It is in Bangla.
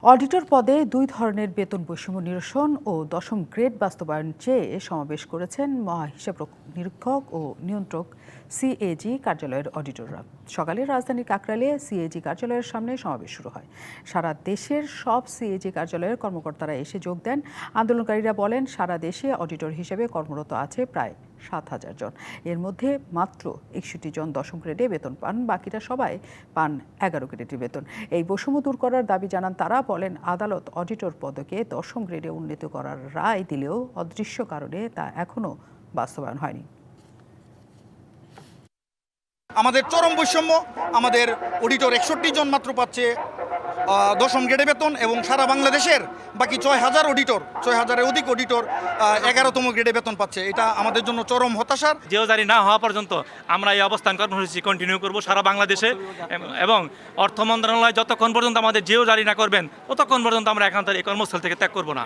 অডিটর পদে দুই ধরনের বেতন বৈষম্য নিরসন ও দশম গ্রেড বাস্তবায়ন চেয়ে সমাবেশ করেছেন মহাহিসাব নিরীক্ষক ও নিয়ন্ত্রক সিএজি কার্যালয়ের অডিটররা। সকালে রাজধানীর কাকরাইলে সিএজি কার্যালয়ের সামনে সমাবেশ শুরু হয়। সারা দেশের সব সিএজি কার্যালয়ের কর্মকর্তারা এসে যোগ দেন। আন্দোলনকারীরা বলেন, সারা দেশে অডিটর হিসেবে কর্মরত আছে প্রায় 7,000 জন। এর মধ্যে মাত্র 61 জন দশম গ্রেডে বেতন পান, বাকিরা সবাই পান 11 গ্রেডের বেতন। এই বৈষম্য দূর করার দাবি জানান তারা। বলেন, আদালত অডিটর পদকে দশম গ্রেডে উন্নীত করার রায় দিলেও অদৃশ্য কারণে তা এখনো বাস্তবায়ন হয়নি। আমাদের চরম বৈষম্য, আমাদের অডিটর 61 জন মাত্র পাচ্ছে দশম গ্রেডে বেতন, এবং সারা বাংলাদেশের বাকি 6,000 অডিটর, 6,000-এর অধিক অডিটর 11তম গ্রেডে বেতন পাচ্ছে। এটা আমাদের জন্য চরম হতাশার। জিও জারি না হওয়া পর্যন্ত আমরা এই অবস্থান কর্মসূচি কন্টিনিউ করব সারা বাংলাদেশে, এবং অর্থ মন্ত্রণালয় যতক্ষণ পর্যন্ত আমাদের জিও জারি না করবেন ততক্ষণ পর্যন্ত আমরা এখান থেকে এই কর্মস্থল থেকে ত্যাগ করব না।